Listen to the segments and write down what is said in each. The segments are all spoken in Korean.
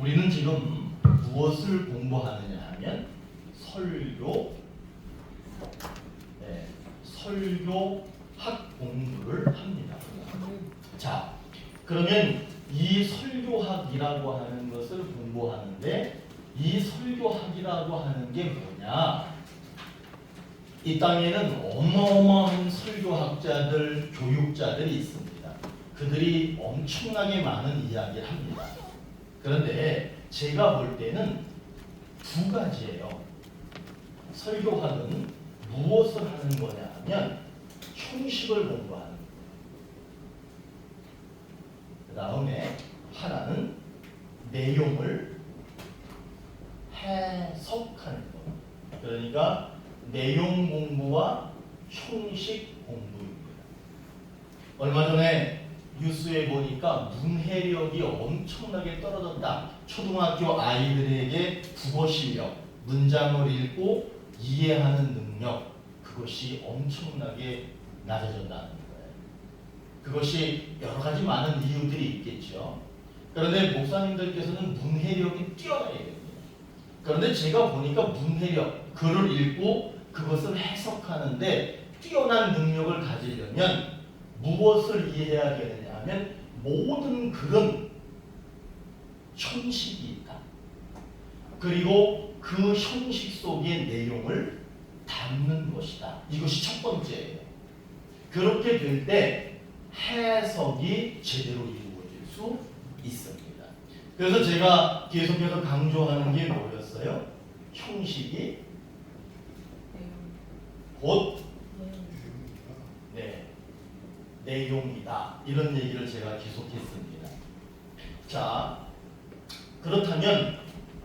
우리는 지금 무엇을 공부하느냐 하면 설교, 설교학 공부를 합니다. 자, 그러면 이 설교학이라고 하는 것을 공부하는데 이 설교학이라고 하는 게 뭐냐? 이 땅에는 어마어마한 설교학자들, 교육자들이 있습니다. 그들이 엄청나게 많은 이야기를 합니다. 그런데 제가 볼 때는 두 가지예요. 설교학은 무엇을 하는 거냐 하면 형식을 공부하는 거예요. 그 다음에 하나는 내용을 해석하는 거예요. 그러니까 내용 공부와 형식 공부입니다. 얼마 전에 뉴스에 보니까 문해력이 엄청나게 떨어졌다. 초등학교 아이들에게 국어 실력, 문장을 읽고 이해하는 능력, 그것이 엄청나게 낮아졌다는 거예요. 그것이 여러 가지 많은 이유들이 있겠죠. 그런데 목사님들께서는 문해력이 뛰어나야 됩니다. 그런데 제가 보니까 문해력, 글을 읽고 그것을 해석하는데 뛰어난 능력을 가지려면 무엇을 이해해야 되느냐 하면 모든 글은 형식이 있다. 그리고 그 형식 속의 내용을 담는 것이다. 이것이 첫 번째예요. 그렇게 될 때 해석이 제대로 이루어질 수 있습니다. 그래서 제가 계속해서 강조하는 게 뭐였어요? 형식이 곧 내용이다. 이런 얘기를 제가 계속했습니다. 자, 그렇다면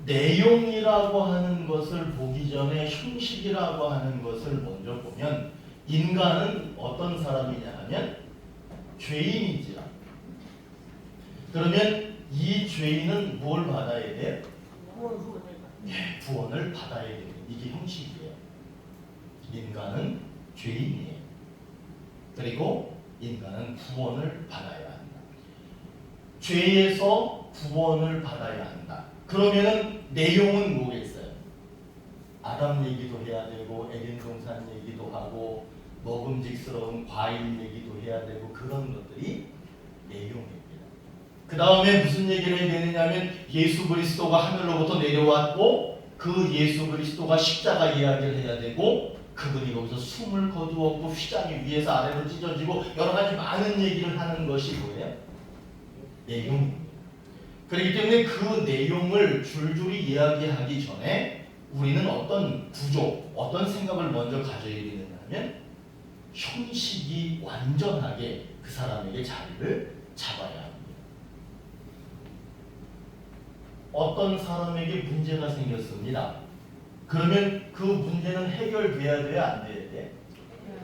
내용이라고 하는 것을 보기 전에 형식이라고 하는 것을 먼저 보면 인간은 어떤 사람이냐 하면 죄인이지요. 그러면 이 죄인은 뭘 받아야 돼요? 구원을 받아야 돼요. 이게 형식이에요. 인간은 죄인이에요. 그리고 인간은 구원을 받아야 한다. 죄에서 구원을 받아야 한다. 그러면은 내용은 뭐겠어요? 아담 얘기도 해야 되고 에덴 동산 얘기도 하고 먹음직스러운 과일 얘기도 해야 되고 그런 것들이 내용입니다. 그 다음에 무슨 얘기를 해야 되느냐면 예수 그리스도가 하늘로부터 내려왔고 그 예수 그리스도가 십자가 이야기를 해야 되고 그분이 거기서 숨을 거두었고 휘장이 위에서 아래로 찢어지고 여러 가지 많은 얘기를 하는 것이 뭐예요? 내용입니다. 그렇기 때문에 그 내용을 줄줄이 이야기하기 전에 우리는 어떤 구조, 어떤 생각을 먼저 가져야 되느냐 하면 형식이 완전하게 그 사람에게 자리를 잡아야 합니다. 어떤 사람에게 문제가 생겼습니다. 그러면 그 문제는 해결돼야 돼요? 안 돼야 돼?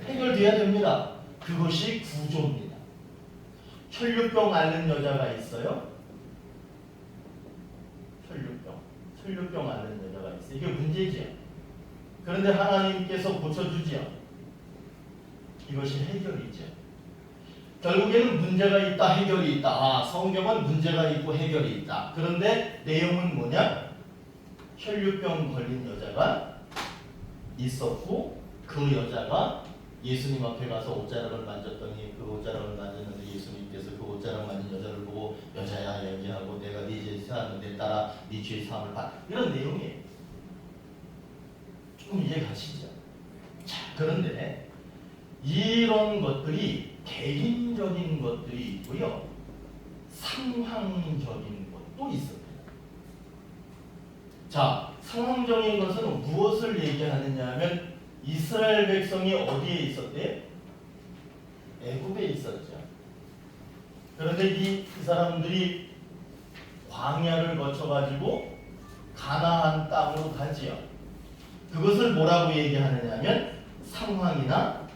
해결돼야 됩니다. 그것이 구조입니다. 혈류병 앓는 여자가 있어요. 혈류병 앓는 여자가 있어요. 이게 문제지요. 그런데 하나님께서 고쳐주지요. 이것이 해결이죠. 결국에는 문제가 있다, 해결이 있다. 아, 성경은 문제가 있고 해결이 있다. 그런데 내용은 뭐냐? 혈류병 걸린 여자가 있었고 그 여자가 예수님 앞에 가서 옷자락을 만졌더니 그 옷자락을 만졌는데 예수님께서 그 옷자락 만진 여자를 보고 여자야 얘기하고 내가 네 죄 사하는데 따라 네 죄 사함을 받 이런 내용이에요. 조금 이해 가시죠? 자, 그런데 이런 것들이 개인적인 것들이 있고요. 상황적인 것도 있습니다. 자, 상황적인 것은 무엇을 얘기하느냐 하면 이스라엘 백성이 어디에 있었대요? 애굽에 있었죠. 그런데 이 사람들이 광야를 거쳐가지고 가나안 땅으로 가지요. 그것을 뭐라고 얘기하느냐 하면 상황이나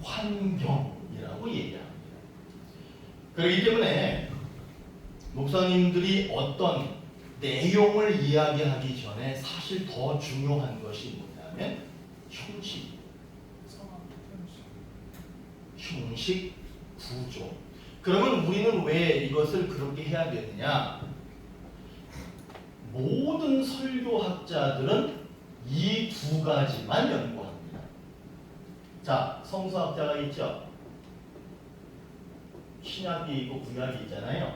환경이라고 얘기합니다. 그렇기 때문에 목사님들이 어떤 내용을 이야기하기 전에 사실 더 중요한 것이 뭐냐면 형식, 구조. 그러면 우리는 왜 이것을 그렇게 해야 되느냐? 모든 설교학자들은 이 두 가지만 연구합니다. 자, 성서학자가 있죠. 신약이 있고 구약이 있잖아요.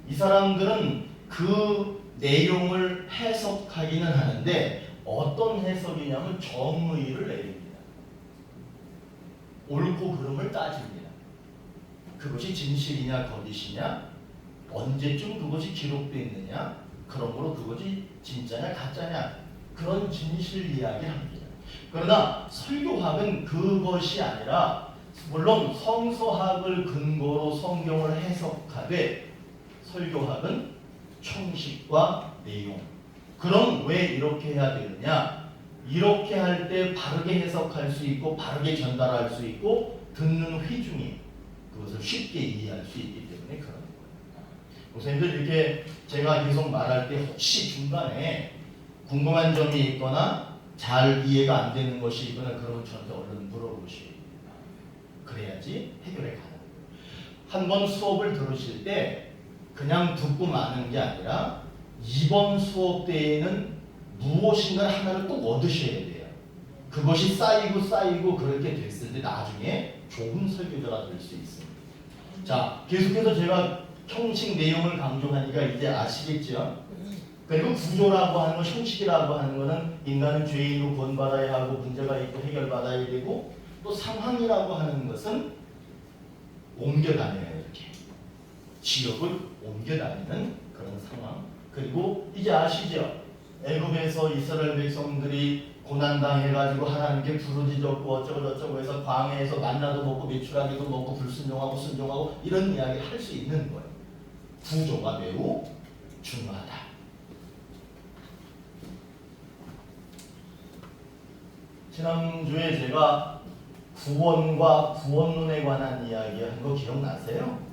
이 사람들은 그 내용을 해석하기는 하는데 어떤 해석이냐면 정의를 내립니다. 옳고 그름을 따집니다. 그것이 진실이냐 거짓이냐, 언제쯤 그것이 기록되어 있느냐, 그러므로 그것이 진짜냐 가짜냐, 그런 진실 이야기를 합니다. 그러나 설교학은 그것이 아니라, 물론 성서학을 근거로 성경을 해석하되 설교학은 형식과 내용. 그럼 왜 이렇게 해야 되느냐? 이렇게 할 때 바르게 해석할 수 있고 바르게 전달할 수 있고 듣는 회중이 그것을 쉽게 이해할 수 있기 때문에 그런 거예요. 목사님들 이렇게 제가 계속 말할 때 혹시 중간에 궁금한 점이 있거나 잘 이해가 안 되는 것이 있거나 그러면 저한테 얼른 물어보시기 바랍니다. 그래야지 해결해 가는 거예요. 한번 수업을 들으실 때 그냥 듣고 마는 게 아니라 이번 수업 때에는 무엇인가 하나를 꼭 얻으셔야 돼요. 그것이 쌓이고 그렇게 됐을 때 나중에 좋은 설교자가 될 수 있습니다. 자, 계속해서 제가 형식 내용을 강조하니까 이제 아시겠죠? 그리고 구조라고 하는 건, 형식이라고 하는 것은 인간은 죄인으로 구원받아야 하고 문제가 있고 해결받아야 되고, 또 상황이라고 하는 것은 옮겨다녀요. 이렇게 지역을 옮겨다니는 그런 상황. 그리고 이제 아시죠? 애굽에서 이스라엘 백성들이 고난당해가지고 하나님께 부르짖었고 어쩌고 해서 광야에서 만나도 먹고 메추라기도 먹고 불순종하고 순종하고 이런 이야기를 할 수 있는 거예요. 구조가 매우 중요하다. 지난주에 제가 구원과 구원론에 관한 이야기 한 거 기억나세요?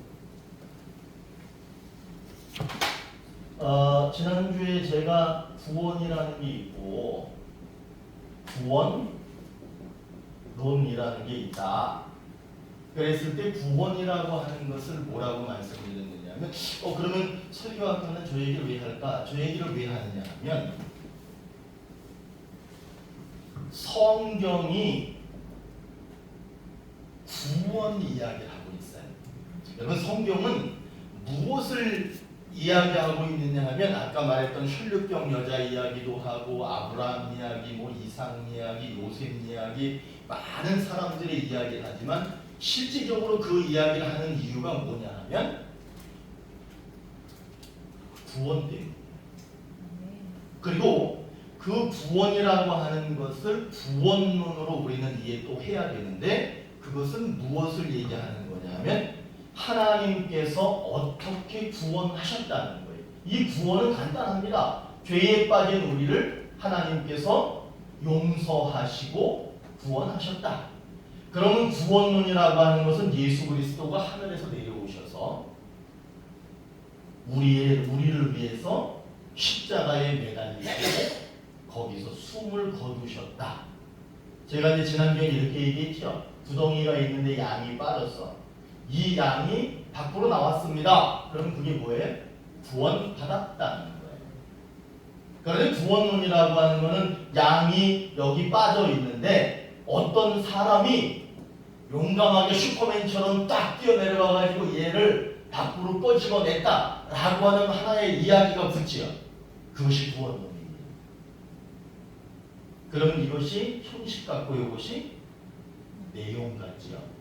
지난주에 제가 구원이라는 게 있고 구원론이라는 게 있다. 그랬을 때 구원이라고 하는 것을 뭐라고 말씀드렸느냐면 그러면 설교학교는 저 얘기를 왜 할까? 저 얘기를 왜 하느냐 하면 성경이 구원 이야기를 하고 있어요. 여러분 성경은 무엇을 이야기하고 있느냐 하면 아까 말했던 혈육병 여자 이야기도 하고 아브라함 이야기, 뭐 이삭 이야기, 요셉 이야기, 많은 사람들의 이야기를 하지만 실질적으로 그 이야기를 하는 이유가 뭐냐 하면 구원 때문에. 그리고 그 구원이라고 하는 것을 구원론으로 우리는 이해 또 해야 되는데 그것은 무엇을 얘기하는 거냐 하면 하나님께서 어떻게 구원하셨다는 거예요. 이 구원은 간단합니다. 죄에 빠진 우리를 하나님께서 용서하시고 구원하셨다. 그러면 구원론이라고 하는 것은 예수 그리스도가 하늘에서 내려오셔서 우리를 위해서 십자가에 매달리시고 거기서 숨을 거두셨다. 제가 이제 지난주에 이렇게 얘기했죠. 구덩이가 있는데 양이 빠졌어. 이 양이 밖으로 나왔습니다. 그럼 그게 뭐예요? 구원받았다는 거예요. 그런데 구원론이라고 하는 것은 양이 여기 빠져 있는데 어떤 사람이 용감하게 슈퍼맨처럼 딱 뛰어내려와가지고 얘를 밖으로 꺼집어냈다 라고 하는 하나의 이야기가 붙지요. 그것이 구원론입니다. 그러면 이것이 형식 같고 이것이 내용 같지요.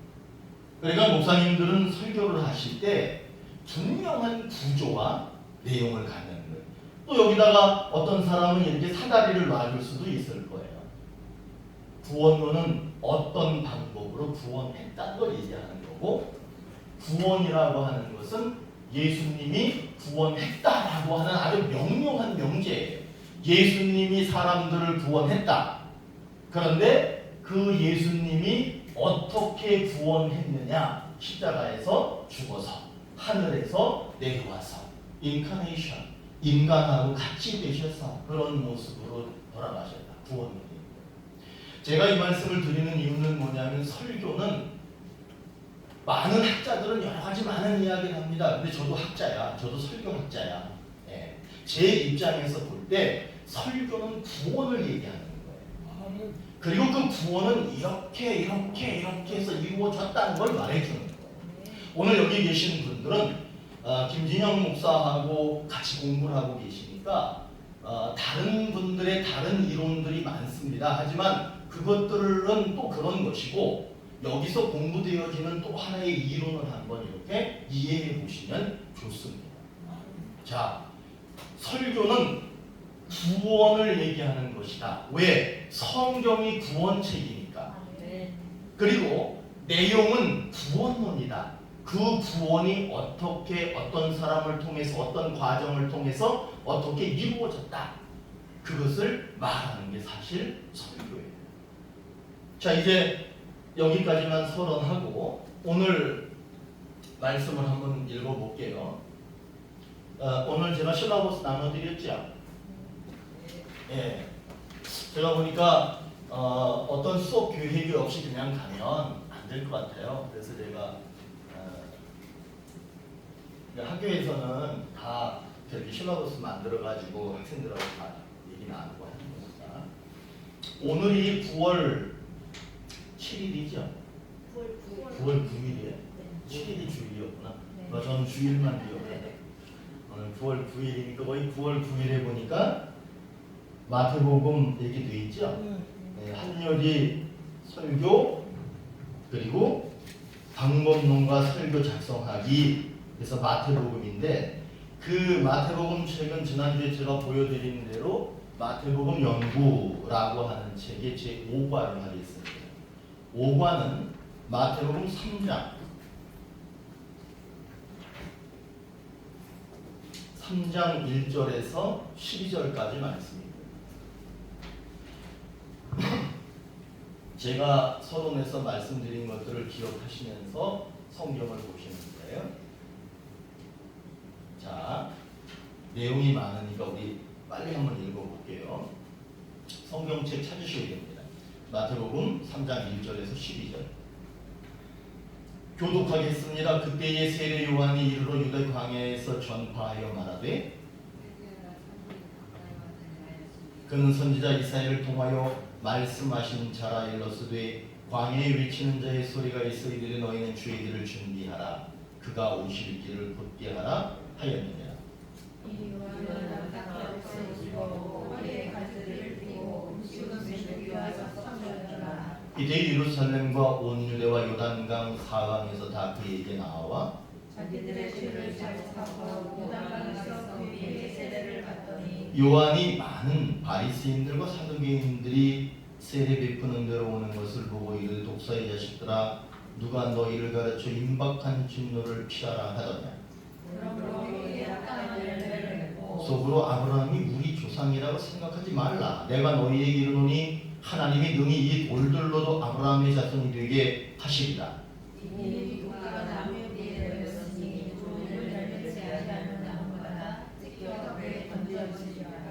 그러니까 목사님들은 설교를 하실 때 분명한 구조와 내용을 갖는 거예요. 또 여기다가 어떤 사람은 이렇게 사다리를 놔줄 수도 있을 거예요. 구원론은 어떤 방법으로 구원했다는 걸 얘기하는 거고 구원이라고 하는 것은 예수님이 구원했다라고 하는 아주 명료한 명제예요. 예수님이 사람들을 구원했다. 그런데 그 예수님이 어떻게 구원했느냐? 십자가에서 죽어서 하늘에서 내려와서 인카네이션, 인간하고 같이 되셔서 그런 모습으로 돌아가셨다. 구원입니다. 제가 이 말씀을 드리는 이유는 뭐냐면 설교는 많은 학자들은 여러 가지 많은 이야기를 합니다. 근데 저도 학자야. 저도 설교학자야. 예. 제 입장에서 볼 때 설교는 구원을 얘기하는 거예요. 그리고 그 구원은 이렇게 해서 이루어졌다는 걸 말해주는 거예요. 오늘 여기 계신 분들은 김진영 목사하고 같이 공부를 하고 계시니까 다른 분들의 다른 이론들이 많습니다. 하지만 그것들은 또 그런 것이고 여기서 공부되어지는 또 하나의 이론을 한번 이렇게 이해해 보시면 좋습니다. 자, 설교는 구원을 얘기하는 것이다. 왜? 성경이 구원책이니까. 그리고 내용은 구원론이다. 그 구원이 어떻게 어떤 사람을 통해서 어떤 과정을 통해서 어떻게 이루어졌다. 그것을 말하는 게 사실 설교예요. 자, 이제 여기까지만 서론하고 오늘 말씀을 한번 읽어볼게요. 오늘 제가 실라버스 나눠드렸죠? 예. 제가 보니까 어떤 수업 계획이 없이 그냥 가면 안 될 것 같아요. 그래서 제가 학교에서는 다 저렇게 실라버스 만들어가지고 학생들하고 다 얘기 나누고 하는 거니까. 오늘이 9월 7일이죠? 9월 9일이에요? 7일이 주일이었구나. 저는 주일만 기억해요. 오늘 9월 9일이니까 거의 9월 9일에 보니까 마태복음 얘기 돼 있죠? 네, 한여리 설교 그리고 방법론과 설교 작성하기. 그래서 마태복음인데 그 마태복음 책은 지난주에 제가 보여드린 대로 마태복음 연구라고 하는 책의 제 5과를 하겠습니다. 5과는 마태복음 3장 1절에서 12절까지 말씀입니다. 제가 서론에서 말씀드린 것들을 기억하시면서 성경을 보시는 거예요. 자, 내용이 많으니까 우리 빨리 한번 읽어볼게요. 성경책 찾으셔야 됩니다. 마태복음 3장 1절에서 12절. 교독하겠습니다. 그때의 세례 요한이 이르러 유대 광야에서 전파하여 말하되 그는 선지자 이사야를 통하여 말씀하신 자라 일러스되 광야에 외치는 자의 소리가 있어 이르되 너희는 주의 길을 준비하라. 그가 오실 길을 곧게 하라 하였느니라. 이제 예루살렘과 온 유대와 요단강 사방에서 다 그에게 나와 자기들의 죄를 자복하고 요단강에서 그에게 세례를 받더니 요한이 많은 바리새인들과 사두개인들이 세례 베푸는 데로 오는 것을 보고 이르되 독사의 자식들아 누가 너희를 가르쳐 임박한 진노를 피하라 하더냐. 속으로 아브라함이 우리 조상이라고 생각하지 말라. 내가 너희에게 이르노니 하나님이 능히 이 돌들로도 아브라함의 자손이 되게 하시리라.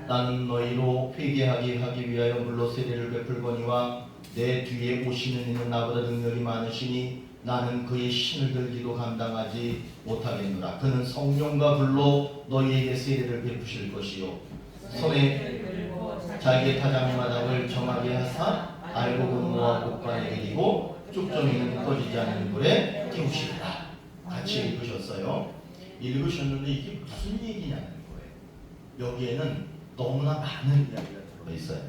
나는 너희로 회개하게 하기 위하여 물로 세례를 베풀거니와 내 뒤에 오시는 이는 나보다 능력이 많으시니 나는 그의 신을 들기도 감당하지 못하겠노라. 그는 성령과 불로 너희에게 세례를 베푸실 것이요 손에 자기의 타작마당을 정하게 하사 알고 분노와 곡간에 그리고 쭉정이는 꺼지지 않는 불에 태우시리라. 같이 읽으셨어요? 읽으셨는데 이게 무슨 얘기냐는 거예요. 여기에는 너무나 많은 이야기가 들어있어요.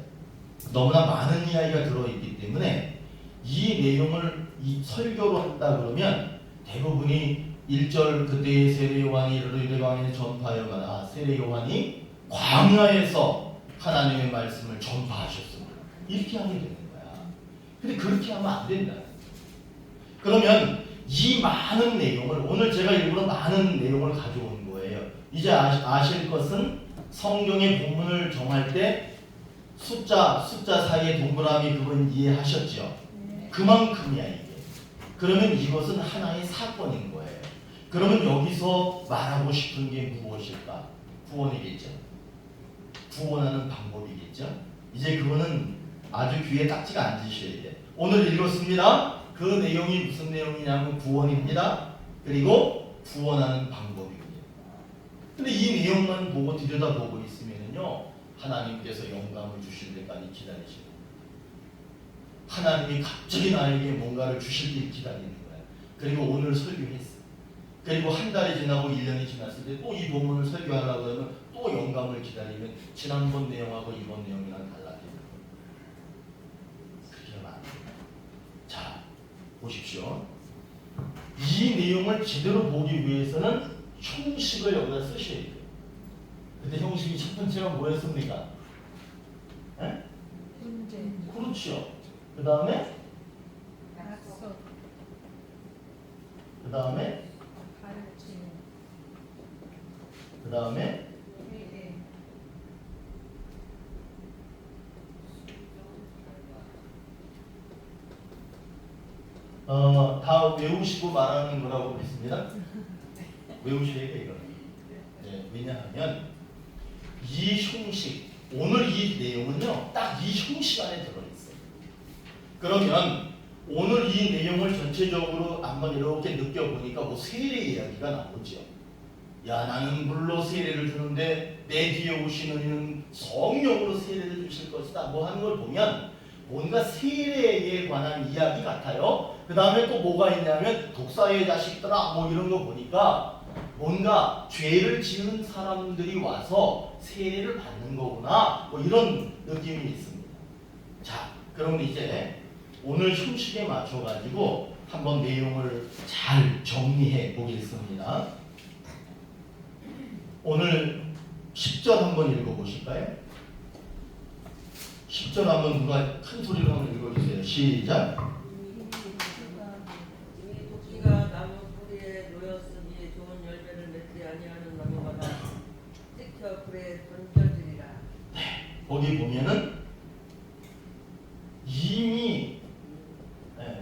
너무나 많은 이야기가 들어있기 때문에 이 내용을 이 설교로 한다 그러면 대부분이 1절 그때의 세례 요한이 이르러 유대 광야에 전파하여 가라. 세례 요한이 광야에서 하나님의 말씀을 전파하셨습니다. 이렇게 하게 되는 거야. 근데 그렇게 하면 안 된다. 그러면 이 많은 내용을 오늘 제가 일부러 많은 내용을 가져온 거예요. 이제 아실 것은 성경의 본문을 정할 때 숫자 사이에 동그라미 그건 이해하셨죠? 그만큼이야 이게. 그러면 이것은 하나의 사건인 거예요. 그러면 여기서 말하고 싶은 게 무엇일까? 구원이겠죠. 구원하는 방법이겠죠. 이제 그거는 아주 귀에 딱지가 앉으셔야 돼. 오늘 읽었습니다. 그 내용이 무슨 내용이냐면 구원입니다. 그리고 구원하는 방법입니다. 근데 이 내용만 보고 들여다보고 내용은요, 하나님께서 영감을 주실 때까지 기다리시고, 하나님이 갑자기 나에게 뭔가를 주실 때 기다리는 거예요. 그리고 오늘 설교했어. 그리고 한 달이 지나고 1년이 지났을 때 또 이 본문을 설교하려고 하면 또 영감을 기다리면 지난번 내용하고 이번 내용이랑 달라지는 거예요. 그렇게 하면 안 돼요. 자, 보십시오. 이 내용을 제대로 보기 위해서는 형식을 여기다 쓰셔야 돼요. 근데 형식이 첫 번째가 뭐였습니까? 에? 문제. 그렇죠. 그 다음에 약속. 그 다음에 가르침. 그 다음에 회개. 다 외우시고 말하는 거라고 믿습니다. 외우셔야 돼요, 이거는. 네, 왜냐하면 이 형식, 오늘 이 내용은요, 딱 이 형식 안에 들어있어요. 그러면 오늘 이 내용을 전체적으로 한번 이렇게 느껴보니까 뭐 세례 이야기가 나오죠. 야, 나는 물로 세례를 주는데 내 뒤에 오시는 이는 성령으로 세례를 주실 것이다. 뭐 하는 걸 보면 뭔가 세례에 관한 이야기 같아요. 그 다음에 또 뭐가 있냐면 독사의 자식들아 뭐 이런 거 보니까 뭔가 죄를 지은 사람들이 와서 세례를 받는 거구나 뭐 이런 느낌이 있습니다. 자, 그럼 이제 오늘 형식에 맞춰가지고 한번 내용을 잘 정리해 보겠습니다. 오늘 10절 한번 읽어보실까요? 10절 한번 누가 큰 소리로 한번 읽어주세요. 시작. 이미 도끼가 나무 뿌리에 놓였으니 좋은 열매를 맺지 아니하는 나무마다 찍혀 불에 던져지리라. 거기 보면은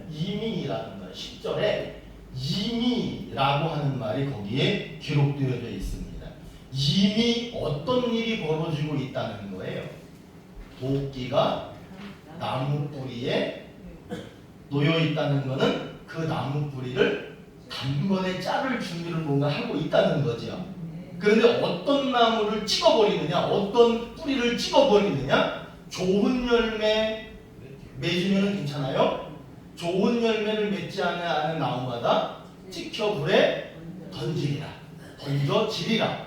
이미라는 말 10절에 이미라고 하는 말이 거기에 기록되어져 있습니다. 이미 어떤 일이 벌어지고 있다는 거예요. 도끼가 나무 뿌리에 놓여 있다는 것은 그 나무 뿌리를 단번에 자를 준비를 뭔가 하고 있다는 거죠. 그런데 어떤 나무를 찍어버리느냐, 어떤 뿌리를 찍어버리느냐, 좋은 열매 맺으면 괜찮아요. 좋은 열매를 맺지 않은 나무마다 찍혀 불에 던지리라, 던져지리라.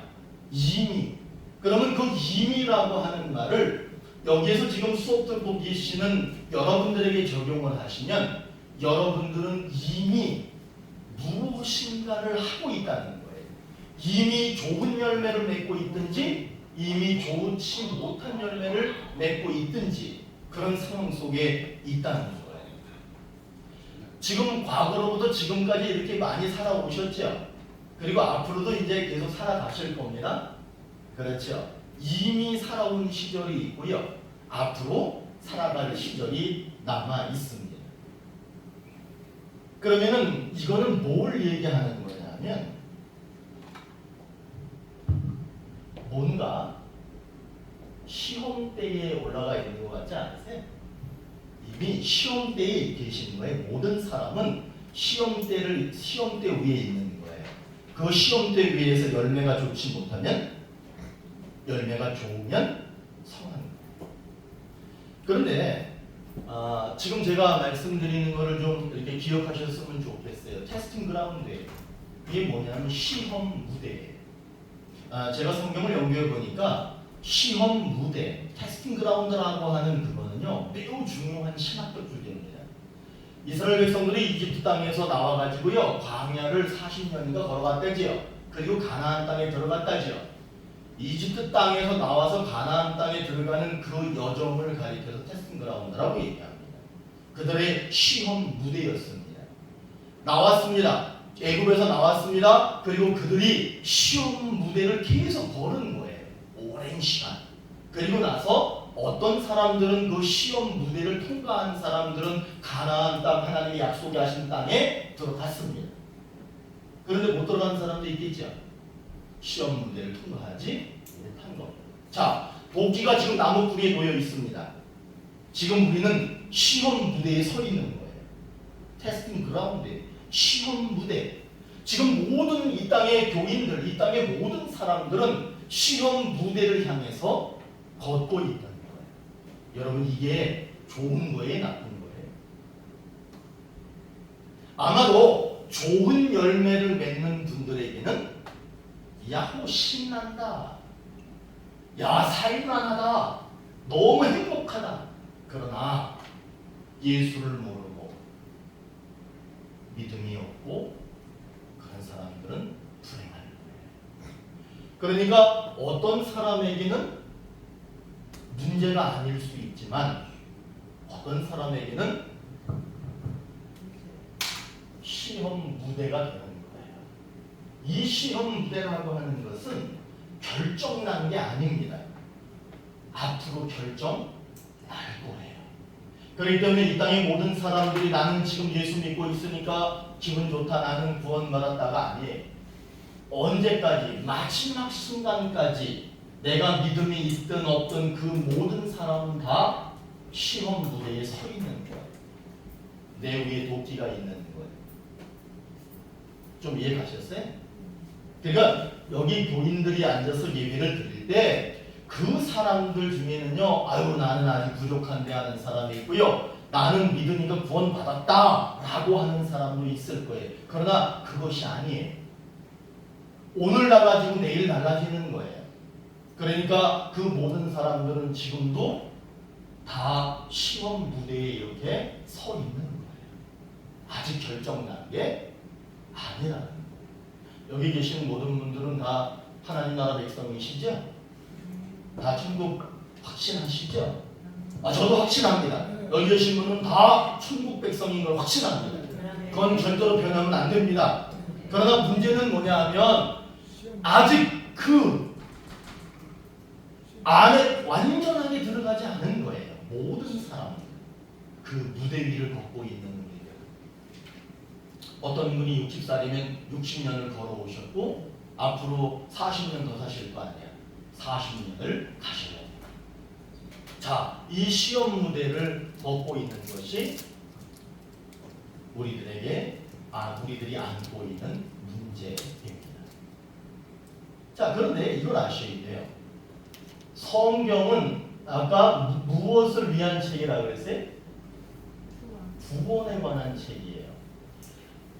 이미. 그러면 그 이미라고 하는 말을 여기에서 지금 수업 듣고 계시는 여러분들에게 적용을 하시면 여러분들은 이미 무엇인가를 하고 있다는 거예요. 이미 좋은 열매를 맺고 있든지 이미 좋지 못한 열매를 맺고 있든지 그런 상황 속에 있다는 거예요. 지금 과거로부터 지금까지 이렇게 많이 살아오셨죠. 그리고 앞으로도 이제 계속 살아가실 겁니다. 그렇죠. 이미 살아온 시절이 있고요. 앞으로 살아갈 시절이 남아 있습니다. 그러면은 이거는 뭘 얘기하는 거냐면 뭔가 시험대에 올라가 있는 것 같지 않으세요? 이미 시험대에 계신 거예요. 모든 사람은 시험대 위에 있는 거예요. 그 시험대 위에서 열매가 좋지 못하면 열매가 좋으면 성한 거예요. 그런데 지금 제가 말씀드리는 거를 좀 이렇게 기억하셨으면 좋겠어요. 테스팅 그라운드예요. 이게 뭐냐면 시험 무대예요. 제가 성경을 연구해 보니까 시험 무대, 테스팅 그라운드라고 하는 그거는요 매우 중요한 신학적 주제입니다. 이스라엘 백성들이 이집트 땅에서 나와가지고요 광야를 40년인가 걸어갔다지요. 그리고 가나안 땅에 들어갔다지요. 이집트 땅에서 나와서 가나안 땅에 들어가는 그 여정을 가리켜서 테스팅 그라운드라고 얘기합니다. 그들의 시험 무대였습니다. 나왔습니다. 애굽에서 나왔습니다. 그리고 그들이 시험 무대를 계속 걸은 거예요. 오랜 시간. 그리고 나서 어떤 사람들은 그 시험 무대를 통과한 사람들은 가나안 땅, 하나님이 약속하신 땅에 들어갔습니다. 그런데 못 들어간 사람도 있겠죠. 시험 무대를 통과하지 못한 겁니다. 자, 도끼가 지금 나무 뿌리에 놓여 있습니다. 지금 우리는 시험 무대에 서 있는 거예요. 테스팅 그라운드, 시험 무대. 지금 모든 이 땅의 교인들, 이 땅의 모든 사람들은 시험 무대를 향해서 걷고 있다는 거예요. 여러분 이게 좋은 거예요, 나쁜 거예요? 아마도 좋은 열매를 맺는 분들에게는 야호 신난다, 야 살만하다, 너무 행복하다. 그러나 예수를 모르고 믿음이 없고 그런 사람들은 불행한 거예요. 그러니까 어떤 사람에게는 문제가 아닐 수 있지만 어떤 사람에게는 시험 무대가 되는 거예요. 이 시험 무대라고 하는 것은 결정난 게 아닙니다. 앞으로 결정 날 거예요. 그렇기 때문에 이 땅의 모든 사람들이 나는 지금 예수 믿고 있으니까 기분 좋다, 나는 구원받았다가 아니에요. 언제까지? 마지막 순간까지 내가 믿음이 있든 없든 그 모든 사람은 다 시험 무대에 서 있는 거예요. 내 위에 도끼가 있는 거예요. 좀 이해가셨어요? 그러니까 여기 교인들이 앉아서 예배를 드릴 때 그 사람들 중에는요, 아유 나는 아직 부족한데 하는 사람이 있고요, 나는 믿으니까 구원받았다 라고 하는 사람도 있을 거예요. 그러나 그것이 아니에요. 오늘 나가지고 내일 달라지는 거예요. 그러니까 그 모든 사람들은 지금도 다 시험 무대에 이렇게 서 있는 거예요. 아직 결정난 게 아니라는 거예요. 여기 계신 모든 분들은 다 하나님 나라 백성이시죠? 다 천국 확신하시죠? 저도 확신합니다. 여기 계신 분은 다 천국 백성인 걸 확신합니다. 그건 절대로 변하면 안 됩니다. 그러나 문제는 뭐냐 하면 아직 그 안에 완전하게 들어가지 않은 거예요. 모든 사람은 그 무대 위를 걷고 있는 우리들. 어떤 분이 60살이면 60년을 걸어오셨고 앞으로 40년 더 사실 거 아니에요. 40년을 가셔야 돼요. 자, 이 시험 무대를 걷고 있는 것이 우리들이 안고 있는 문제입니다. 자, 그런데 이걸 아셔야 돼요. 성경은 아까 무엇을 위한 책이라고 그랬어요? 구원에 관한 책이에요.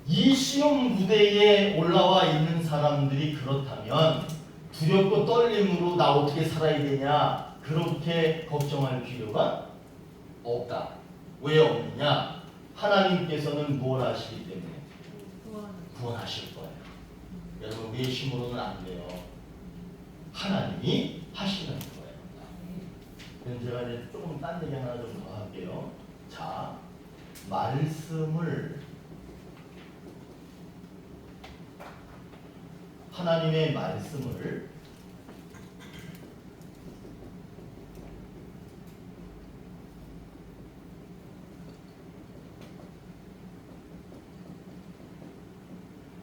이 시험 무대에 올라와 있는 사람들이 그렇다면 두렵고 떨림으로 나 어떻게 살아야 되냐 그렇게 걱정할 필요가 없다. 왜 없느냐? 하나님께서는 뭘 하시기 때문에 구원하실 거예요. 여러분 우리의 힘으로는 안 돼요. 하나님이 하시는 거예요. 그럼 제가 이제 조금 딴 얘기 하나 좀 더 할게요. 자, 하나님의 말씀을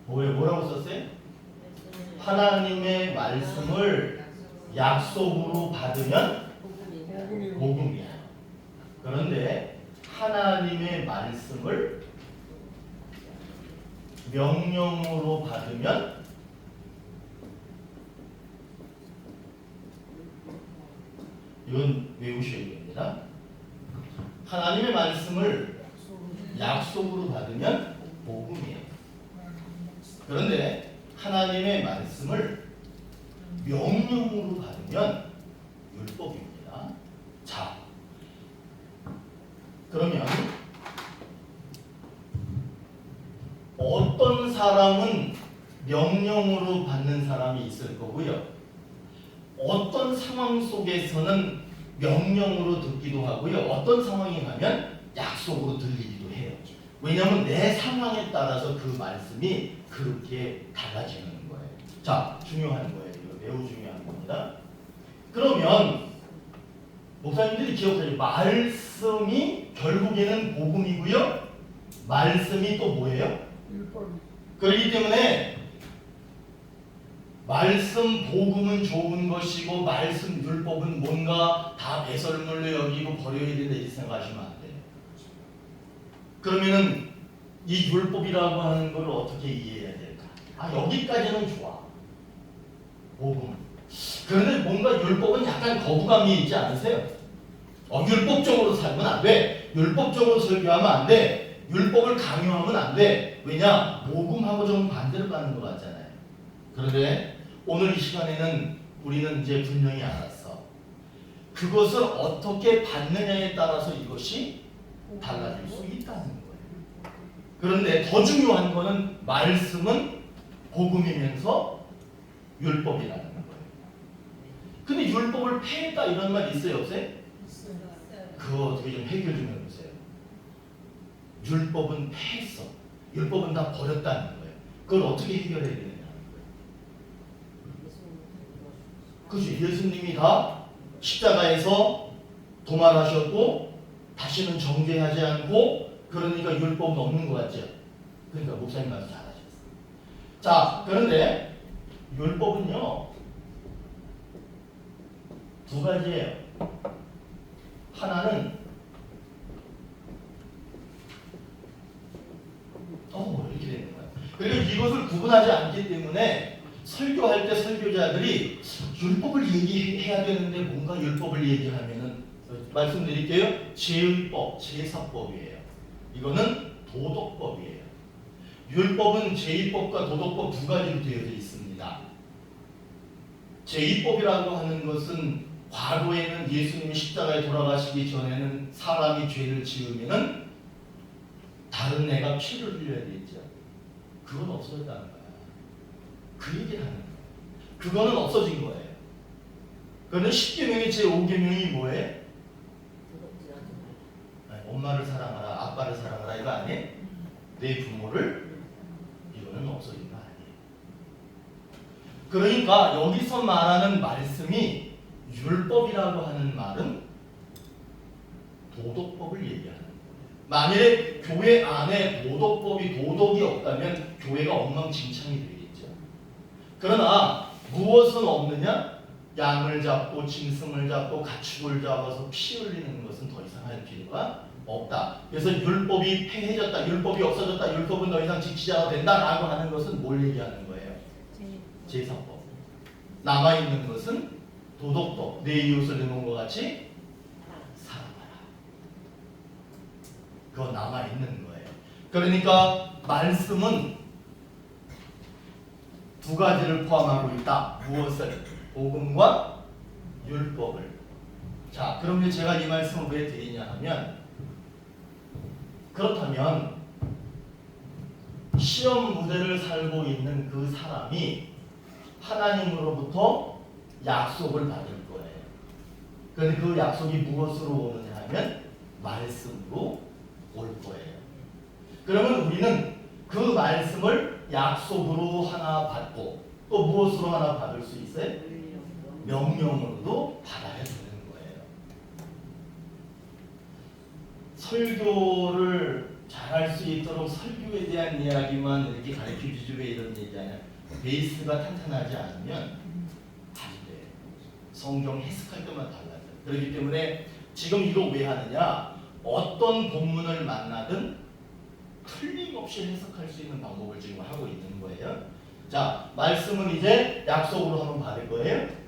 뭐라고 썼어요? 하나님의 말씀을 약속으로 받으면 복음이야. 그런데 하나님의 말씀을 명령으로 받으면 이건 외우셔야 됩니다. 하나님의 말씀을 약속으로 받으면 복음이에요. 그런데 하나님의 말씀을 명령으로 받으면 율법입니다. 자, 그러면 어떤 사람은 명령으로 받는 사람이 있을 거고요. 어떤 상황 속에서는 명령으로 듣기도 하고요. 어떤 상황에 가면 약속으로 들리기도 해요. 왜냐하면 내 상황에 따라서 그 말씀이 그렇게 달라지는 거예요. 자, 중요한 거예요. 이거 매우 중요한 겁니다. 그러면 목사님들이 기억하세요. 말씀이 결국에는 복음이고요. 말씀이 또 뭐예요? 그렇기 때문에 말씀 복음은 좋은 것이고 말씀 율법은 뭔가 다 배설물로 여기고 버려야 된다 이렇게 생각하시면 안 돼요. 그러면은 이 율법이라고 하는 걸 어떻게 이해해야 될까? 여기까지는 좋아. 복음 그런데 뭔가 율법은 약간 거부감이 있지 않으세요? 율법적으로 살면 안 돼. 율법적으로 설교하면 안 돼. 율법을 강요하면 안 돼. 왜냐? 복음하고 좀 반대로 가는 것 같잖아요. 그런데 오늘 이 시간에는 우리는 이제 분명히 알았어. 그것을 어떻게 받느냐에 따라서 이것이 달라질 수 있다는 거예요. 그런데 더 중요한 거는 말씀은 복음이면서 율법이라는 거예요. 근데 율법을 폐했다 이런 말 있어요, 없어요? 그거 어떻게 좀 해결 좀 해보세요. 율법은 폐했어. 율법은 다 버렸다는 거예요. 그걸 어떻게 해결해야 되느냐는 거예요. 그렇죠. 예수님이 다 십자가에서 도말하셨고 다시는 정죄하지 않고, 그러니까 율법은 없는 것 같죠. 그러니까 목사님 말씀 잘하셨어요. 자, 그런데 율법은요 두 가지예요. 하나는 이렇게 되는 거예요. 그리고 이것을 구분하지 않기 때문에 설교할 때 설교자들이 율법을 얘기해야 되는데 뭔가 율법을 얘기하면은, 말씀드릴게요. 제의법, 제사법이에요. 이거는 도덕법이에요. 율법은 제의법과 도덕법 두 가지로 되어져 있습니다. 제의법이라고 하는 것은 과거에는 예수님이 십자가에 돌아가시기 전에는 사람이 죄를 지으면은 다른 애가 피를 흘려야 되죠. 그건 없어졌다는 거야. 그 얘기를 하는 거야. 그거는 없어진 거예요. 그런데 10계명의 제5계명이 뭐예요? 엄마를 사랑하라, 아빠를 사랑하라 이거 아니에요? 내 부모를, 이거는 없어진 거 아니에요. 그러니까 여기서 말하는 말씀이 율법이라고 하는 말은 도덕법을 얘기하는 거예요. 만일에 교회 안에 도덕이 없다면 교회가 엉망진창이 되겠죠. 그러나 무엇은 없느냐? 양을 잡고 짐승을 잡고 가축을 잡아서 피 흘리는 것은 더 이상 할 필요가 없다. 그래서 율법이 폐해졌다, 율법이 없어졌다, 율법은 더 이상 지키지 않아도 된다라고 하는 것은 뭘 얘기하는 거예요? 제사법. 남아있는 것은 도덕법. 내 이웃을 내 몸과 같이 사랑하라. 그거 남아있는 거예요. 그러니까 말씀은 두 가지를 포함하고 있다. 무엇을? 복음과 율법을. 자, 그럼 제가 이 말씀을 왜 드리냐 하면, 그렇다면 시험 무대를 살고 있는 그 사람이 하나님으로부터 약속을 받을 거예요. 그런데 그 약속이 무엇으로 오느냐 하면 말씀으로 올 거예요. 그러면 우리는 그 말씀을 약속으로 하나 받고 또 무엇으로 하나 받을 수 있어요? 명령으로도 받아야 되는 거예요. 설교를 잘할 수 있도록 설교에 대한 이야기만 이렇게 가르쳐주지 왜 이런 얘기하냐. 베이스가 탄탄하지 않으면 안 돼요. 성경 해석할 때만 달라져요. 그렇기 때문에 지금 이거 왜 하느냐. 어떤 본문을 만나든 틀림없이 해석할 수 있는 방법을 지금 하고 있는 거예요. 자, 말씀은 이제 약속으로 한번 받을 거예요.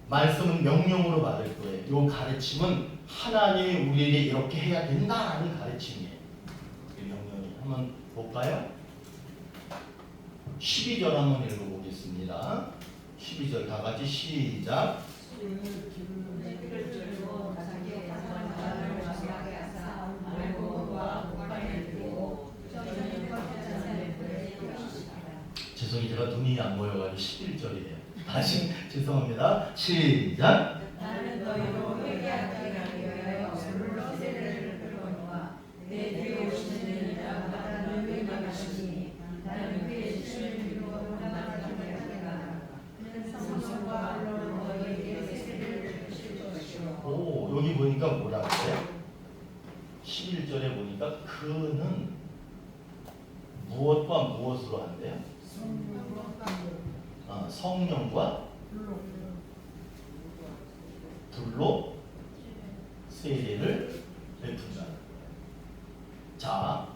말씀은 명령으로 받을 거예요. 이 가르침은 하나님이 우리에게 이렇게 해야 된다라는 가르침이에요. 명령이. 한번 볼까요? 12절 한번 읽어보겠습니다. 12절 다 같이 시작. 죄송해요. 제가 눈이 안 보여가지고 11절이에요. 다시 죄송합니다. 시작. 나는 너희로 회개하기 위하여 물로 세례를 베풀거니와 내 뒤에 오시는 이가 나는 너희에게 가시니 나는 그의 주를 믿고 나를 하리라. 그는 성령과 물로 너희에게 세례를 베푸실 것이요. 여기 보니까 뭐라 그래요? 11절에 보니까 그는 무엇과 무엇으로 한대요? 성령과 불로 세례를 베푼다. 자,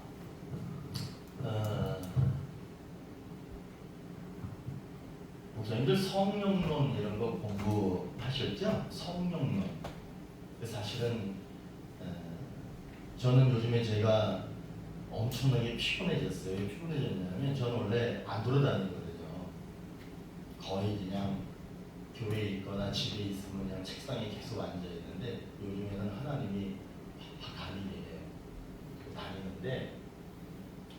목사님들 성령론 성령론. 사실은 저는 요즘에 제가 엄청나게 피곤해졌어요. 왜 피곤해졌냐면 저는 원래 안 돌아다니거든요. 거의 그냥 교회에 있거나 집에 있으면 그냥 책상에 계속 앉아 있는데 요즘에는 하나님이 다니게 다니는데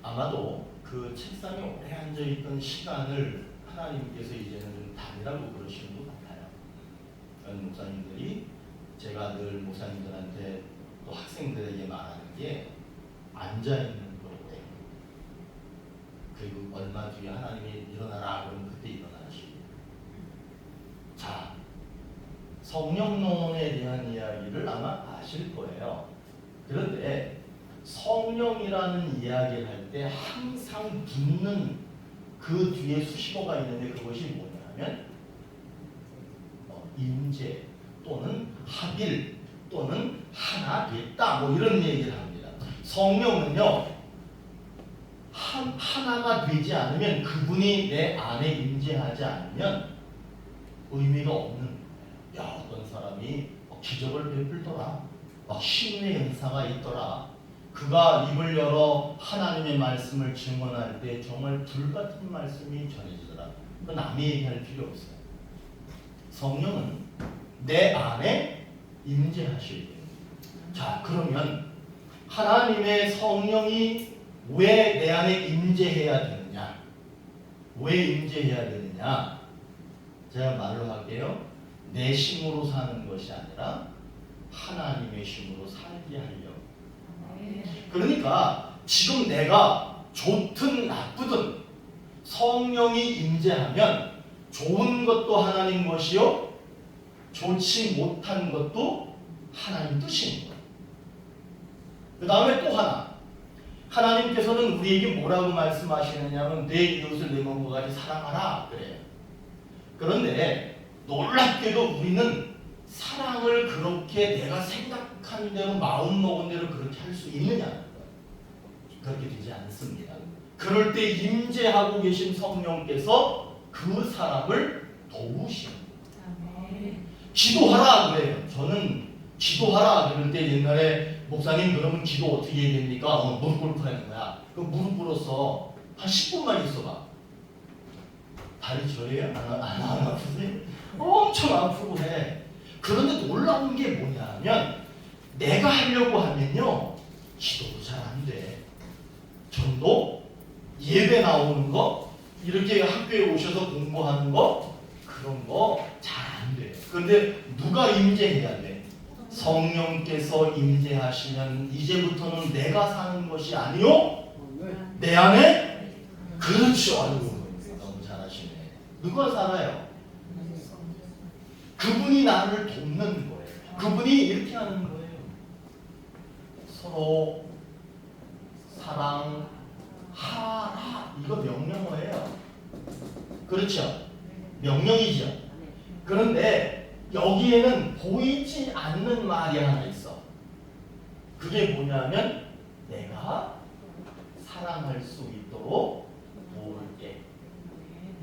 아마도 그 책상에 오래 앉아 있던 시간을 하나님께서 이제는 좀 다니라고 그러시는 것 같아요. 그런 목사님들이 제가 늘 목사님들한테 또 학생들에게 말하는 게 앉아 있는 거예요. 그리고 얼마 뒤에 하나님이 일어나라 그러면 그때 일어나시고. 자, 성령론에 대한 이야기를 아마 아실 거예요. 그런데 성령이라는 이야기를 할 때 항상 붙는 그 뒤에 수식어가 있는데 그것이 뭐냐면 임재 또는 합일 또는 하나 됐다 뭐 이런 얘기를 합니다. 성령은요 하나가 되지 않으면 그분이 내 안에 임재하지 않으면 의미가 없는 거예요. 야, 어떤 사람이 기적을 베풀더라, 막 신의 은사가 있더라. 그가 입을 열어 하나님의 말씀을 증언할 때 정말 불같은 말씀이 전해지더라. 그 남이 얘기할 필요 없어요. 성령은 내 안에 임재하셔야 돼요. 자, 그러면 하나님의 성령이 왜 내 안에 임재해야 되느냐? 왜 임재해야 되느냐? 제가 말로 할게요. 내 힘으로 사는 것이 아니라 하나님의 힘으로 살게 하려고. 그러니까 지금 내가 좋든 나쁘든 성령이 임재하면 좋은 것도 하나님 것이요 좋지 못한 것도 하나님 뜻인 거예요. 그 다음에 또 하나, 하나님께서는 우리에게 뭐라고 말씀하시느냐면 내 이웃을 내 몸과 같이 사랑하라 그래요. 그런데 놀랍게도 우리는 사랑을 그렇게 내가 생각한 대로 마음먹은 대로 그렇게 할 수 있느냐는 거예요. 그렇게 되지 않습니다. 그럴 때 임재하고 계신 성령께서 그 사람을 도우시는 거예요. 기도하라 그래요. 저는 기도하라 그럴 때 옛날에 목사님 그러면 기도 어떻게 해야 됩니까? 무릎 꿇고 하는 거야. 그 무릎 꿇어서 한 10분만 있어봐. 다리 저래요? 안 아프세요? 엄청 아프고 해. 그런데 놀라운 게 뭐냐면 내가 하려고 하면요 기도도 잘 안 돼. 전도, 예배 나오는 거, 이렇게 학교에 오셔서 공부하는 거 그런 거 잘 안 돼. 그런데 누가 임재해야 돼? 성령께서 임재하시면 이제부터는 내가 사는 것이 아니요 내 안에. 그렇죠. 아이고 너무 잘하시네. 누가 살아요? 그분이 나를 돕는 거예요. 그분이 이렇게 하는 거예요. 서로 사랑하라. 이거 명령어예요. 그렇죠? 명령이죠. 그런데 여기에는 보이지 않는 말이 하나 있어. 그게 뭐냐면 내가 사랑할 수 있도록 도울게.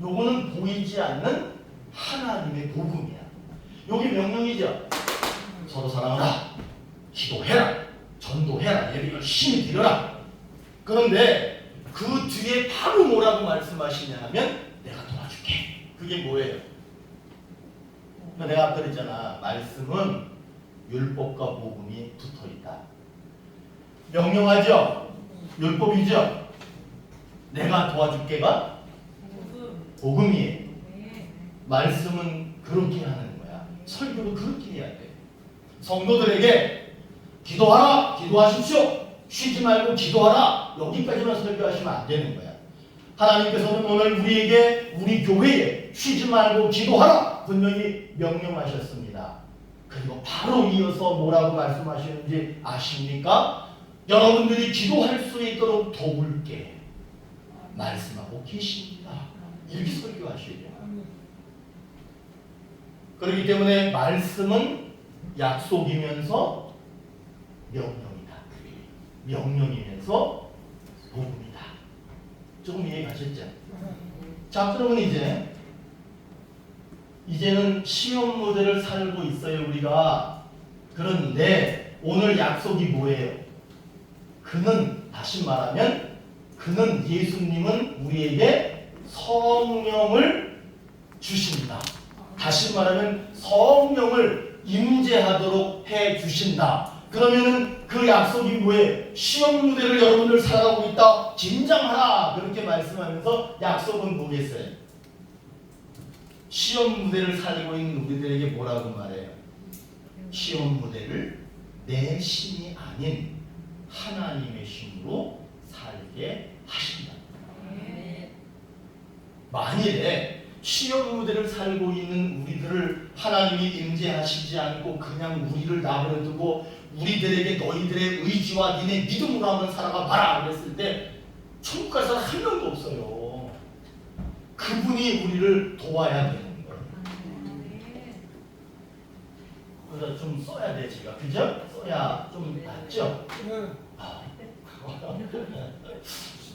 요거는 보이지 않는 하나님의 복음이야. 여기 명령이죠. 서로 사랑하라. 기도해라. 전도해라. 예배 열심히 드려라. 그런데 그 뒤에 바로 뭐라고 말씀하시냐 하면 내가 도와줄게. 그게 뭐예요? 내가 아까 그랬잖아. 말씀은 율법과 복음이 붙어있다. 명령하죠? 율법이죠? 내가 도와줄게가 복음이에요. 말씀은 그렇게 하는 거야. 설교도 그렇게 해야 돼. 성도들에게 기도하라, 기도하십시오. 쉬지 말고 기도하라. 여기까지만 설교하시면 안 되는 거야. 하나님께서는 오늘 우리에게, 우리 교회에 쉬지 말고 기도하라 분명히 명령하셨습니다. 그리고 바로 이어서 뭐라고 말씀하시는지 아십니까? 여러분들이 기도할 수 있도록 도울게 말씀하고 계십니다. 이렇게 설교하셔야 돼요. 그렇기 때문에 말씀은 약속이면서 명령이다. 명령이면서 복음이다. 조금 이해 가셨죠? 자, 그러면 이제 이제는 시험 무대를 살고 있어요, 우리가. 그런데 오늘 약속이 뭐예요? 그는, 다시 말하면 그는, 예수님은 우리에게 성령을 주신다. 다시 말하면 성령을 임재하도록 해 주신다. 그러면은 그 약속이 뭐예요? 시험 무대를 여러분들 살아가고 있다. 긴장하라. 그렇게 말씀하면서 약속은 뭐겠어요? 시험 무대를 살고 있는 우리들에게 뭐라고 말해요? 시험 무대를 내 신이 아닌 하나님의 신으로 살게 하신다. 만일에 시험 무대를 살고 있는 우리들을 하나님이 임재하시지 않고 그냥 우리를 내버려두고 우리들에게 너희들의 의지와 니네 믿음으로 한번 살아가 봐라 그랬을 때 천국 갈 사람 한 명도 없어요. 그분이 우리를 도와야 되는 거예요. 그래서 좀 써야 돼 제가, 그죠? 써야 좀 낫죠?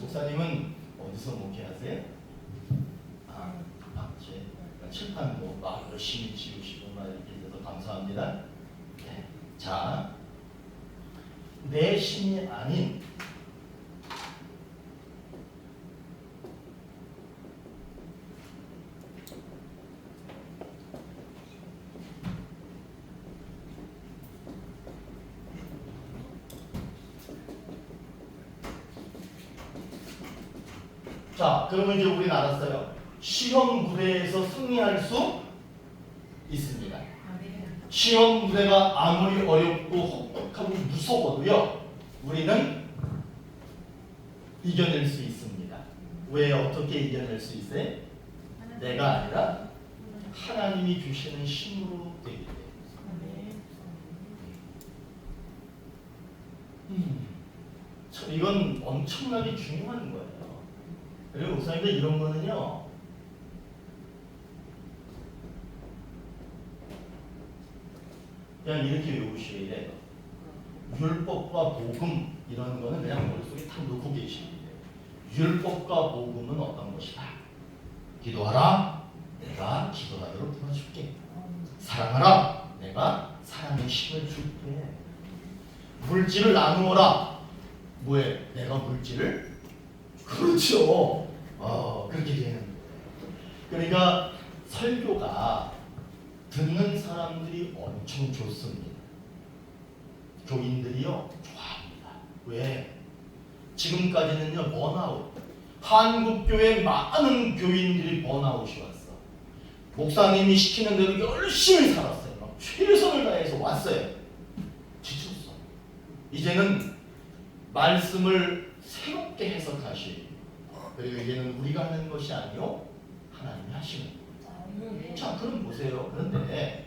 목사님은 어디서 목회하세요? 제 칠판도 막 열심히 지우시고 막 이렇게 해서 감사합니다. 네. 자, 내 신이 아닌 자, 그러면 이제 우리는 알았어요. 시험 무대에서 승리할 수 있습니다. 시험 무대가 아무리 어렵고 혹독하고 무서워도요, 우리는 이겨낼 수 있습니다. 왜 어떻게 이겨낼 수 있어요? 내가 아니라 하나님이 주시는 힘으로 되기 때문에. 이건 엄청나게 중요한 거예요. 그리고 목사님들 이런 거는요, 그냥 이렇게 외우셔야 돼요. 율법과 복음 이런 거는 그냥 머릿속에 탁 놓고 계시면 돼요. 율법과 복음은 어떤 것이다? 기도하라, 내가 기도하도록 도와줄게. 사랑하라, 내가 사랑의 힘을 줄게. 물질을 나누어라, 뭐해? 내가 물질을? 그렇죠. 그렇게 되는 거예요. 그러니까 설교가 듣는 사람들이 엄청 좋습니다. 교인들이요 좋아합니다. 왜? 지금까지는요 번아웃, 한국교회 많은 교인들이 번아웃이 왔어. 목사님이 시키는 대로 열심히 살았어요. 막 최선을 다해서 왔어요. 지쳤어. 이제는 말씀을 새롭게 해석하시. 그리고 이제는 우리가 하는 것이 아니요 하나님이 하시는 거예요. 자, 그럼 보세요. 그런데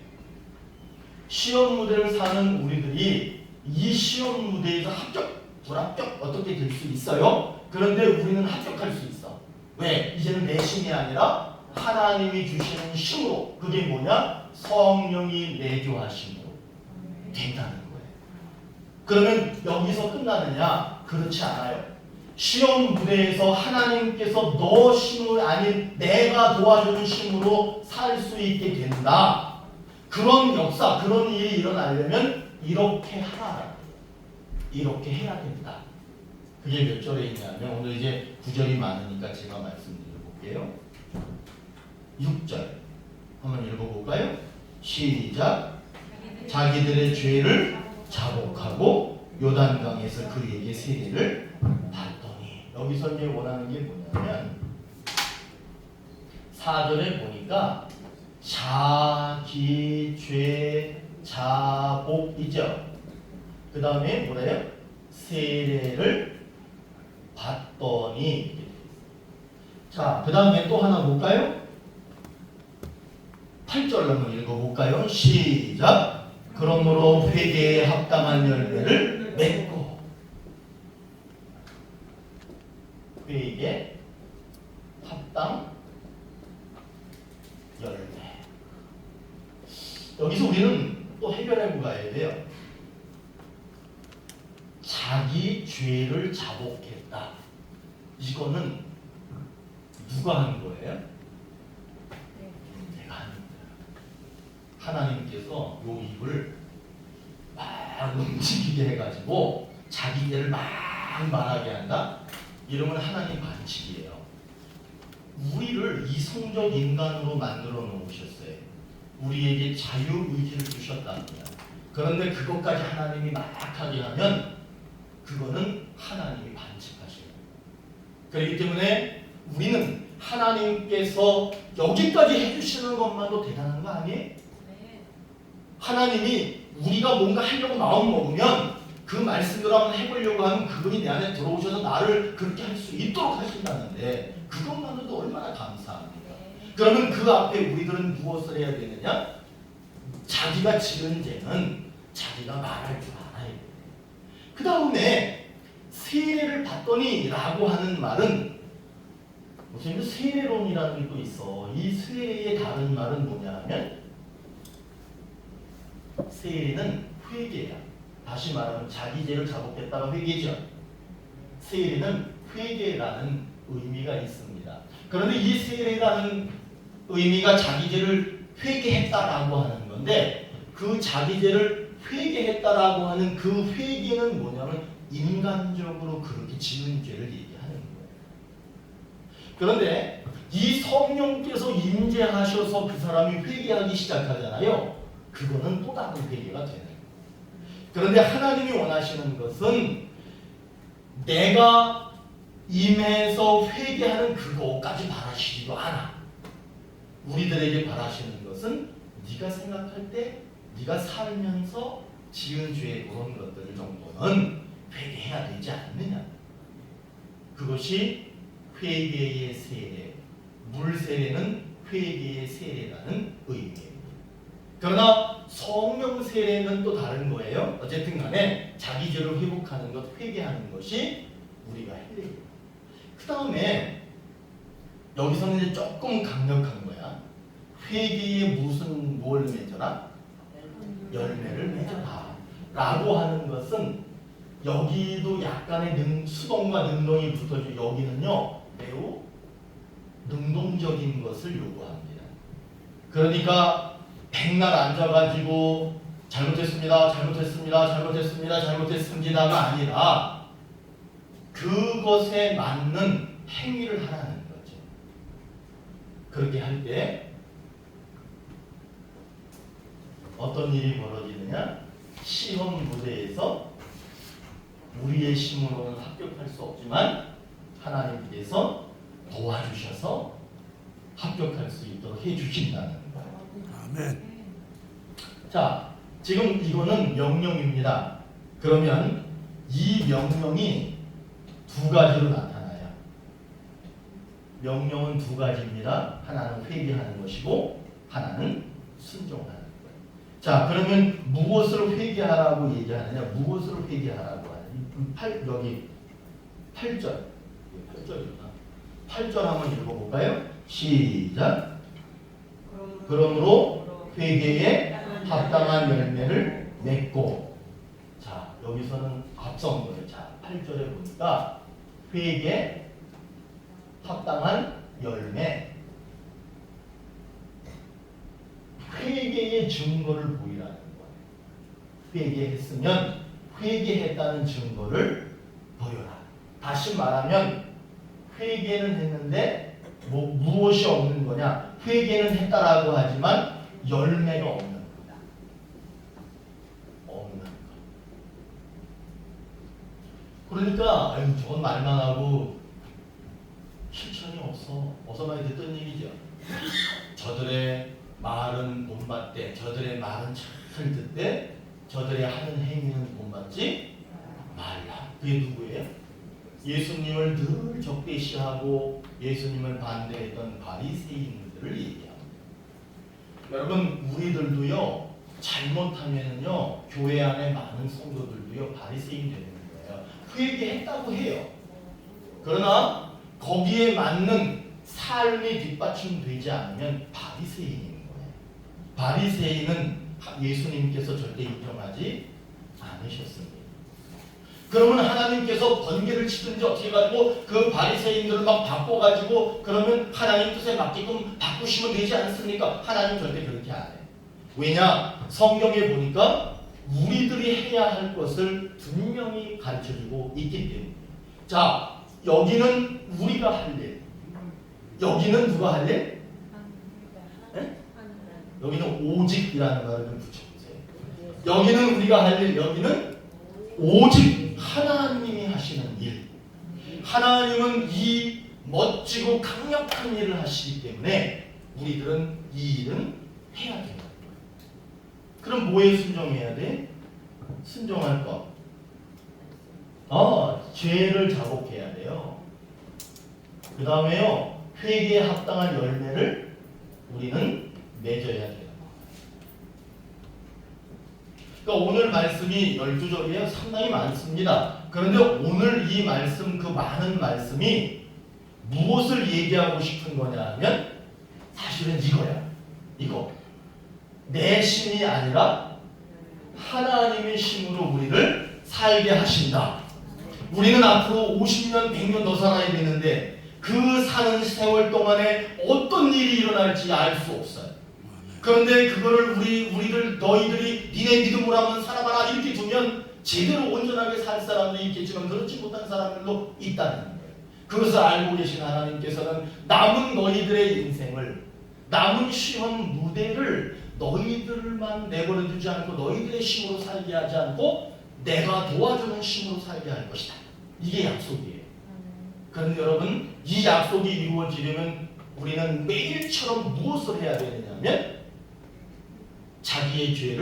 시험 무대를 사는 우리들이 이 시험 무대에서 합격, 불합격 어떻게 될 수 있어요? 그런데 우리는 합격할 수 있어. 왜? 이제는 내 신이 아니라 하나님이 주시는 힘으로. 그게 뭐냐? 성령이 내주하심으로 된다는 거예요. 그러면 여기서 끝나느냐? 그렇지 않아요. 시험 무대에서 하나님께서 너 힘이 아닌 내가 도와주는 힘으로 살 수 있게 된다. 그런 역사, 그런 일이 일어나려면 이렇게 하라. 이렇게 해야 된다. 그게 몇 절에 있냐면 오늘 이제 9절이 많으니까 제가 말씀드려볼게요. 6절 한번 읽어볼까요? 시작. 자기들의 죄를 자복하고 요단강에서 그에게 세례를 받더니. 여기서 이제 원하는 게 뭐냐면 4절에 보니까 자기 죄 자복이죠. 그 다음에 뭐래요? 세례를 받더니. 자, 그 다음에 또 하나 볼까요? 8절 한번 읽어볼까요? 시작. 그러므로 회개에 합당한 열매를 맺고. 회개에 합당 열매. 여기서 우리는 또 해결하고 가야 돼요. 자기 죄를 자복했다. 이거는 누가 하는 거예요? 내가 하는 거예요. 하나님께서 요 입을 막 움직이게 해가지고 자기 죄를 막 말하게 한다? 이러면 하나님 반칙이에요. 우리를 이성적 인간으로 만들어 놓으셨어요. 우리에게 자유의지를 주셨답니다. 그런데 그것까지 하나님이 막 하게 하면 그거는 하나님이 반칙하셔요. 그렇기 때문에 우리는 하나님께서 여기까지 해주시는 것만도 대단한 거 아니에요? 하나님이 우리가 뭔가 하려고 마음 먹으면 그 말씀대로 한번 해보려고 하면 그분이 내 안에 들어오셔서 나를 그렇게 할 수 있도록 하신다는데 그것만으로도 얼마나 감사합니까? 그러면 그 앞에 우리들은 무엇을 해야 되느냐? 자기가 지은 죄는 자기가 말할 줄 알아야 돼요. 그 다음에 세례를 받더니 라고 하는 말은 무슨 세례론이라는 게 또 있어. 이 세례의 다른 말은 뭐냐 하면 세례는 회개야. 다시 말하면 자기 죄를 자복했다가 회개죠. 세례는 회개라는 의미가 있습니다. 그런데 이 세례라는 의미가 자기 죄를 회개했다라고 하는 건데 그 자기 죄를 회개했다라고 하는 그 회개는 뭐냐면 인간적으로 그렇게 지은 죄를 얘기하는 거예요. 그런데 이 성령께서 임재하셔서 그 사람이 회개하기 시작하잖아요. 그거는 또 다른 회개가 되는 거예요. 그런데 하나님이 원하시는 것은 내가 임해서 회개하는 그거까지 바라시지도 않아. 우리들에게 바라시는 것은 네가 생각할 때 네가 살면서 지은 죄의 그런 것들 정도는 회개해야 되지 않느냐. 그것이 회개의 세례, 물세례는 회개의 세례라는 의미예요. 그러나 성령 세례는 또 다른 거예요. 어쨌든 간에 자기 죄를 회복하는 것, 회개하는 것이 우리가 해야 돼요. 그 다음에 여기서는 이제 조금 강력한 거야. 회개에 무슨 뭘 맺어라? 열매를 맺어라 라고 하는 것은 여기도 약간의 수동과 능동이 붙어져. 여기는요 매우 능동적인 것을 요구합니다. 그러니까 백날 앉아가지고 잘못했습니다, 잘못했습니다, 잘못했습니다, 잘못했습니다가 아니라 그것에 맞는 행위를 하라는 거죠. 그렇게 할 때 어떤 일이 벌어지느냐? 시험 무대에서 우리의 힘으로는 합격할 수 없지만 하나님께서 도와주셔서 합격할 수 있도록 해주신다는 거예요. 아멘. 자, 지금 이거는 명령입니다. 그러면 이 명령이 두 가지로 나타나요. 명령은 두 가지입니다. 하나는 회개하는 것이고 하나는 순종하는 거예요. 자, 그러면 무엇을 회개하라고 얘기하느냐? 무엇을 회개하라고 하느냐? 여기 8절. 8절이구나. 8절 한번 읽어볼까요? 시작. 그러므로 회개에 합당한 열매를 맺고. 자, 여기서는 앞선 거예요. 자, 8절에 보니까 회개 합당한 열매. 회개의 증거를 보이라는 거예요. 회개했으면 회개했다는 증거를 보여라. 다시 말하면 회개는 했는데 무엇이 없는 거냐? 회개는 했다라고 하지만 열매가 없는 거다. 없는 거. 그러니까 저건 말만 하고 실천이 없어. 어서 많이 듣던 얘기죠. 저들의 말은 본받되 저들의 말은 잘 듣되 저들의 하는 행위는 본받지 말라. 그게 누구예요? 예수님을 늘 적대시하고 예수님을 반대했던 바리새인들을 얘기합니다. 여러분 우리들도요 잘못하면은요 교회 안에 많은 성도들도요 바리새인 되는 거예요. 회개했다고 해요. 그러나 거기에 맞는 삶이 뒷받침되지 않으면 바리새인인 거예요. 바리새인은 예수님께서 절대 인정하지 않으셨습니다. 그러면 하나님께서 번개를 치든지 어떻게 가지고 그 바리새인들을 막 바꿔가지고 그러면 하나님 뜻에 맞게끔 바꾸시면 되지 않습니까? 하나님 절대 그렇게 안 해요. 왜냐? 성경에 보니까 우리들이 해야 할 것을 분명히 가르쳐주고 있기 때문에. 자, 여기는 우리가 할 일. 여기는 누가 할 일? 네? 여기는 오직이라는 말을 좀 붙여보세요. 여기는 우리가 할 일, 여기는 오직 하나님이 하시는 일. 하나님은 이 멋지고 강력한 일을 하시기 때문에 우리들은 이 일은 해야 된다. 그럼 뭐에 순종해야 돼? 순종할 것. 죄를 자복해야 돼요. 그 다음에요, 회개에 합당한 열매를 우리는 맺어야 돼요. 그러니까 오늘 말씀이 12절이에요. 상당히 많습니다. 그런데 오늘 이 말씀, 그 많은 말씀이 무엇을 얘기하고 싶은 거냐 하면 사실은 이거야. 이거. 내 힘이 아니라 하나님의 힘으로 우리를 살게 하신다. 우리는 앞으로 50년, 100년 더 살아야 되는데 그 사는 세월 동안에 어떤 일이 일어날지 알 수 없어요. 그런데 그거를 너희들이 니네 믿음으로 한번 살아봐라 이렇게 두면 제대로 온전하게 살 사람도 있겠지만 그렇지 못한 사람들도 있다는 거예요. 그것을 알고 계신 하나님께서는 남은 너희들의 인생을, 남은 시험 무대를 너희들만 내버려 두지 않고 너희들의 힘으로 살게 하지 않고 내가 도와주는 힘으로 살게 할 것이다. 이게 약속이에요. 그런데 여러분, 이 약속이 이루어지려면 우리는 매일처럼 무엇을 해야 되느냐면 자기의 죄를